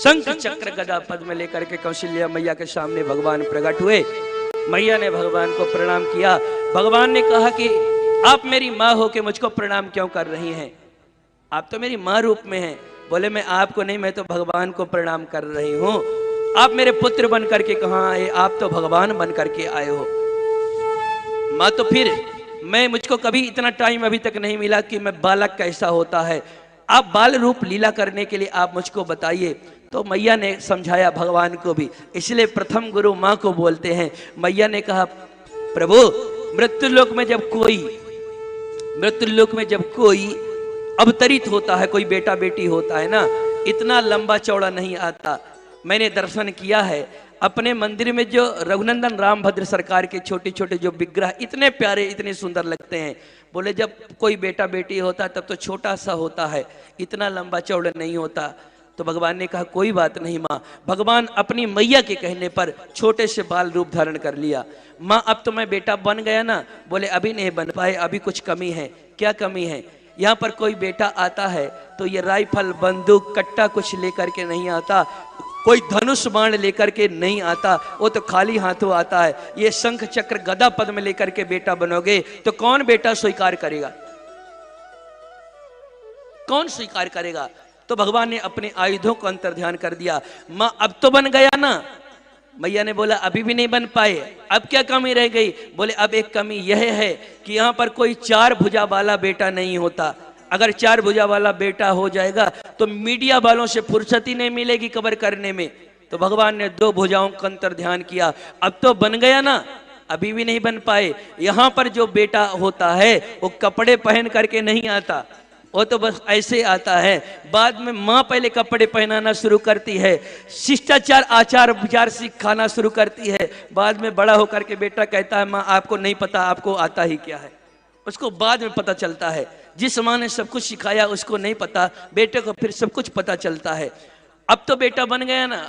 शंख चक्र गदा पद्म लेकर के कौशल्या मैया के सामने भगवान प्रकट हुए। मैया ने भगवान को प्रणाम किया। भगवान ने कहा कि आप मेरी माँ हो के मुझको प्रणाम क्यों कर रही हैं? आप तो मेरी माँ रूप में हैं। बोले मैं आपको नहीं, मैं तो भगवान को प्रणाम कर रही हूँ। आप मेरे पुत्र बन करके कहाँ आए? आप तो भगवान बन करके आए हो। माँ तो फिर मुझको कभी इतना टाइम अभी तक नहीं मिला कि मैं बालक कैसा होता है। आप बाल रूप लीला करने के लिए आप मुझको बताइए। तो मैया ने समझाया भगवान को भी, इसलिए प्रथम गुरु माँ को बोलते हैं। मैया ने कहा प्रभु मृत्युलोक में जब कोई अवतरित होता है, कोई बेटा बेटी होता है ना, इतना लंबा चौड़ा नहीं आता। मैंने दर्शन किया है अपने मंदिर में, जो रघुनंदन रामभद्र सरकार के छोटे छोटे जो विग्रह इतने प्यारे इतने सुंदर लगते हैं। बोले जब कोई बेटा बेटी होता तब तो छोटा सा होता है, इतना लंबा चौड़ा नहीं होता। तो भगवान ने कहा कोई बात नहीं माँ। भगवान अपनी मैया के कहने पर छोटे से बाल रूप धारण कर लिया। माँ अब तो मैं बेटा बन गया ना? बोले अभी नहीं बन पाए, अभी कुछ कमी है। क्या कमी है? यहाँ पर कोई बेटा आता है तो ये राइफल बंदूक कट्टा कुछ लेकर के नहीं आता, कोई धनुष बाण लेकर के नहीं आता, वो तो खाली हाथों आता है। ये शंख चक्र गदा पद्म लेकर के बेटा बनोगे तो कौन बेटा स्वीकार करेगा? कौन स्वीकार करेगा? तो भगवान ने अपने आयुधों को अंतर ध्यान कर दिया। माँ अब तो बन गया ना? मैया ने बोला अभी भी नहीं बन पाए, अब क्या कमी रह गई? बोले अब एक कमी यह है कि यहाँ पर कोई 4 भुजा वाला बेटा नहीं होता। अगर 4 भुजा वाला बेटा हो जाएगा तो मीडिया वालों से फुर्सत ही नहीं मिलेगी कवर करने में। तो भगवान ने 2 भुजाओं का अंतर ध्यान किया। अब तो बन गया ना? अभी भी नहीं बन पाए। यहाँ पर जो बेटा होता है वो कपड़े पहन करके नहीं आता, वो तो बस ऐसे आता है। बाद में माँ पहले कपड़े पहनाना शुरू करती है, शिष्टाचार आचार विचार सिखाना शुरू करती है। बाद में बड़ा होकर के बेटा कहता है माँ आपको नहीं पता, आपको आता ही क्या है? उसको बाद में पता चलता है। जिस माँ ने सब कुछ सिखाया उसको नहीं पता, बेटे को फिर सब कुछ पता चलता है। अब तो बेटा बन गया ना?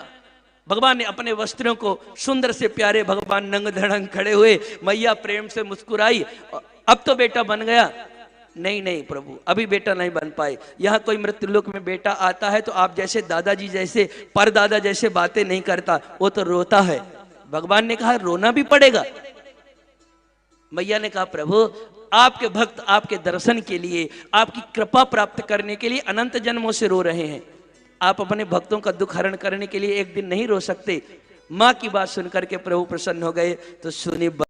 भगवान ने अपने वस्त्रों को सुंदर से प्यारे, भगवान नंग धड़ंग खड़े हुए। मैया प्रेम से मुस्कुराई, अब तो बेटा बन गया? नहीं नहीं प्रभु, अभी बेटा नहीं बन पाए। यहाँ कोई मृत्युलोक में बेटा आता है तो आप जैसे दादाजी जैसे परदादा जैसे बातें नहीं करता, वो तो रोता है। भगवान ने कहा रोना भी पड़ेगा? मैया ने कहा प्रभु आपके भक्त आपके दर्शन के लिए, आपकी कृपा प्राप्त करने के लिए अनंत जन्मों से रो रहे हैं। आप अपने भक्तों का दुख हरण करने के लिए एक दिन नहीं रो सकते। माँ की बात सुनकर के प्रभु प्रसन्न हो गए। तो सुनी